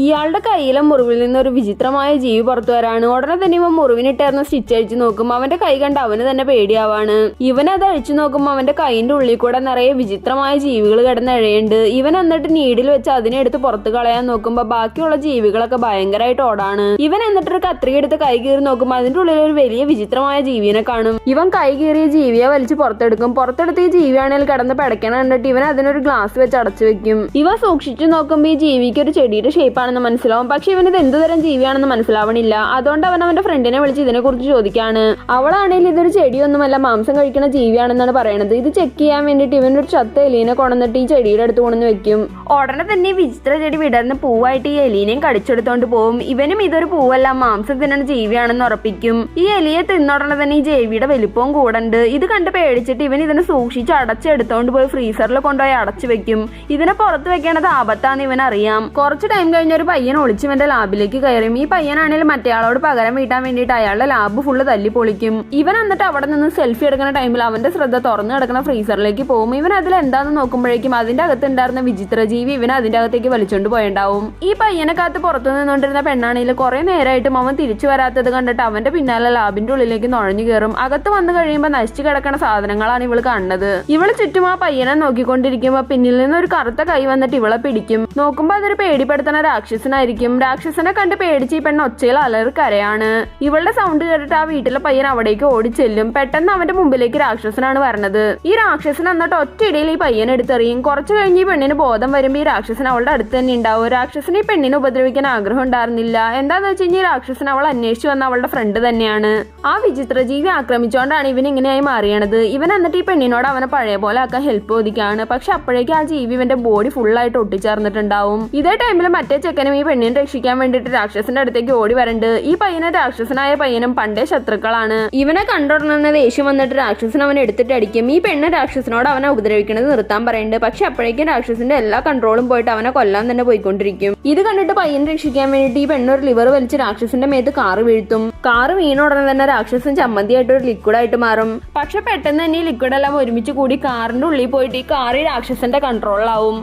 ഇയാളുടെ കയ്യിലെ മുറിവിൽ നിന്ന് ഒരു വിചിത്രമായ ജീവി പുറത്തു വരാണ്. ഉടനെ തന്നെ ഇവൻ മുറിവിനിട്ടായിരുന്ന സ്റ്റിച്ച് അഴിച്ചു നോക്കും. അവന്റെ കൈ കണ്ട് അവന് തന്നെ പേടിയാവാണ്. ഇവൻ അത് അഴിച്ചു നോക്കുമ്പോൾ അവന്റെ കൈയിന്റെ ഉള്ളിൽ കൂടെ നിറയെ വിചിത്രമായ ജീവികൾ കിടന്ന് ഇഴയുണ്ട്. ഇവൻ എന്നിട്ട് നീഡിൽ വെച്ച് അതിനെ എടുത്ത് പുറത്ത് കളയാൻ നോക്കുമ്പോ ബാക്കിയുള്ള ജീവികളൊക്കെ ഭയങ്കരമായിട്ട് ഓടാണ്. ഇവൻ എന്നിട്ടൊരു കത്രിക എടുത്ത് കൈ കീറി നോക്കുമ്പോൾ അതിന്റെ ഉള്ളിൽ ഒരു വലിയ വിചിത്രമായ ജീവിനെ കാണും. ഇവൻ കൈ കീറിയ ജീവിയെ വലിച്ച് പുറത്തെടുക്കും. പുറത്തെടുത്ത് ഈ ജീവിയാണെങ്കിൽ കിടന്ന് പിടയ്ക്കണ കണ്ടിട്ട് ഇവൻ അതിനൊരു ഗ്ലാസ് വെച്ച് അടച്ചു വെക്കും. ഇവ സൂക്ഷിച്ചു നോക്കുമ്പോൾ ഈ ജീവിക്ക് ഒരു ചെടിയുടെ ഷേപ്പാണെന്ന് മനസ്സിലാവും. പക്ഷെ ഇവന് ഇത് എന്തുതരം ജീവിയാണെന്ന് മനസ്സിലാവണില്ല. അതുകൊണ്ട് അവൻ അവന്റെ ഫ്രണ്ടിനെ വിളിച്ച് ഇതിനെ കുറിച്ച് ചോദിക്കാണ്. അവളാണെങ്കിൽ ഇതൊരു ചെടിയൊന്നുമല്ല, മാംസം കഴിക്കുന്ന ജീവിയാണെന്നാണ് പറയണത്. ഇത് ചെക്ക് ചെയ്യാൻ വേണ്ടിയിട്ട് ഇവനൊരു ചത്ത എലീനെ കൊണ്ടുവന്നിട്ട് ഈ ചെടിയുടെ അടുത്ത് കൊണ്ടുവന്ന് വെക്കും. ഉടനെ തന്നെ വിചിത്ര ചെടി വിടർന്ന് പൂവായിട്ട് ഈ എലീനെയും കടിച്ചെടുത്തോണ്ട് പോകും. ഇവനും ഇതൊരു പൂവല്ല, മാംസം തിന്നുന്ന ജീവിയാണെന്ന് ഉറപ്പിക്കും. ഈ എലിയെ തിന്നുടനെ തന്നെ ഈ ജീവിയുടെ വലിപ്പവും കൂടുണ്ട്. ഇത് കണ്ട് പേടിച്ചിട്ട് ഇവൻ ഇതിനെ സൂക്ഷിച്ച് അടച്ചെടുത്തോണ്ട് പോയി ഫ്രീസറിൽ കൊണ്ടുപോയി അടച്ചു വെക്കും. ഇതിനെ പുറത്ത് വെക്കേണ്ടത് ആപത്താന്ന് ഇവൻ അറിയാം. കുറച്ച് ടൈം കഴിഞ്ഞ ഒരു പയ്യൻ ഒളിച്ച് ഇവന്റെ ലാബിലേക്ക് കയറും. ഈ പയ്യനാണെങ്കിൽ മറ്റേയാളോട് പകരം വീട്ടാൻ വേണ്ടിയിട്ട് അയാളുടെ ലാബ് ഫുള്ള് തല്ലി പൊളിക്കും. ഇവൻ എന്നിട്ട് അവിടെ നിന്ന് സെൽഫി എടുക്കുന്ന ടൈമിൽ അവന്റെ ശ്രദ്ധ തുറന്നു കിടക്കുന്ന ഫ്രീസറിലേക്ക് പോകും. ഇവൻ അതിൽ എന്താന്ന് നോക്കുമ്പോഴേക്കും അതിന്റെ അകത്ത് ഉണ്ടായിരുന്ന വിചിത്ര ജീവി ഇവൻ അതിന്റെ അകത്തേക്ക് വലിച്ചോണ്ട് പോയിണ്ടാവും. ഈ പയ്യനെ കാത്ത് പുറത്തു നിന്നുകൊണ്ടിരുന്ന പെണ്ണാണെങ്കിൽ കുറെ നേരമായിട്ടും അവൻ തിരിച്ചു വരാത്തത് കണ്ടിട്ട് അവന്റെ പിന്നാലെ ലാബിന്റെ ഉള്ളിലേക്ക് നുഴഞ്ഞു കയറും. അകത്ത് വന്നു കഴിയുമ്പോൾ നശിച്ചു കിടക്കുന്ന സാധനങ്ങളാണ് ഇവള് കാണുന്നത്. ഇവള് ചുറ്റും ആ പയ്യനെ നോക്കിക്കൊണ്ടിരിക്കുമ്പോ പിന്നിൽ നിന്ന് ഒരു കറുത്ത കൈ വന്നിട്ട് ഇവളെ പിടിക്കും. നോക്കുമ്പോ അതൊരു പേടിപ്പെടുത്തുന്ന രാക്ഷസനായിരിക്കും. രാക്ഷസനെ കണ്ട് പേടിച്ച് ഈ പെണ്ണ് ഒച്ചയിൽ അലറി കരയാണ്. ഇവളുടെ സൗണ്ട് കേട്ടിട്ട് ആ വീട്ടിലെ പയ്യൻ അവിടേക്ക് ഓടിച്ചെല്ലും. പെട്ടെന്ന് അവന്റെ മുമ്പിലേക്ക് രാക്ഷസനാണ് വരുന്നത്. ഈ രാക്ഷസൻ എന്നിട്ട് ഒറ്റയിടയിൽ ഈ പയ്യനെ എടുത്തെറിയും. കുറച്ചു കഴിഞ്ഞ് ഈ പെണ്ണിന് ബോധം വരുമ്പോൾ ഈ രാക്ഷസൻ അവളുടെ അടുത്ത് തന്നെ ഉണ്ടാവും. രാക്ഷസന് ഈ പെണ്ണിനെ ഉപദ്രവിക്കാൻ ആഗ്രഹം ഉണ്ടായിരുന്നില്ല. എന്താന്ന് വെച്ച് കഴിഞ്ഞാൽ ഈ രാക്ഷസൻ അവൾ അന്വേഷിച്ചു വന്ന അവളുടെ ഫ്രണ്ട് തന്നെയാണ്. ആ വിചിത്ര ജീവി ആക്രമിച്ചുകൊണ്ടാണ് ഇവൻ ഇങ്ങനെയായി മാറിയണത്. ഇവൻ എന്നിട്ട് ഈ പെണ്ണിനോട് അവനെ പഴയ പോലെ ആക്കാൻ ഹെൽപ്പ് ചോദിക്കാണ്. പക്ഷെ അപ്പോഴേക്കും ആ ജീവി ഇവന്റെ ബോഡി ഫുള്ളായിട്ട് ഒട്ടിച്ചേർന്നിട്ടുണ്ടാവും. ഇതേ ടൈമിൽ മറ്റേ ചെക്കനും ഈ പെണ്ണിനെ രക്ഷിക്കാൻ വേണ്ടിയിട്ട് രാക്ഷസന്റെ അടുത്തേക്ക് ഓടി വരണ്ട്. ഈ പയ്യനെ രാക്ഷസനായ പയ്യനും പണ്ടേ ശത്രുക്കളാണ്. ഇവനെ കണ്ടുടർന്ന ദേഷ്യം വന്നിട്ട് രാക്ഷസൻ അവനെ എടുത്തിട്ട് അടിക്കും. ഈ പെണ്ണ് രാക്ഷസനോട് അവനെ ഉപദ്രവിക്കുന്നത് നിർത്താൻ പറയുന്നുണ്ട്. പക്ഷെ അപ്പോഴേക്കും രാക്ഷസന്റെ എല്ലാ കൺട്രോളും പോയിട്ട് അവനെ കൊല്ലാൻ തന്നെ പോയിക്കൊണ്ടിരിക്കും. ഇത് കണ്ടിട്ട് പയ്യനെ രക്ഷിക്കാൻ വേണ്ടിയിട്ട് ഈ പെണ്ണ് ഒരു ലിവർ വലിച്ച് രാക്ഷസന്റെ മേത്ത് കാറ് വീഴ്ത്തും. കാറ് വീണ ഉടനെ തന്നെ രാക്ഷസൻ ചമ്മന്തിയായിട്ട് ഒരു ലിക്വിഡായിട്ട് മാറും. പക്ഷെ പെട്ടെന്ന് തന്നെ ഈ ലിക്വിഡ് എല്ലാം ഒരുമിച്ച് കൂടി കാറിന്റെ ഉള്ളിൽ പോയിട്ട് ഈ കാറ് രാക്ഷസന്റെ കൺട്രോളിലാവും.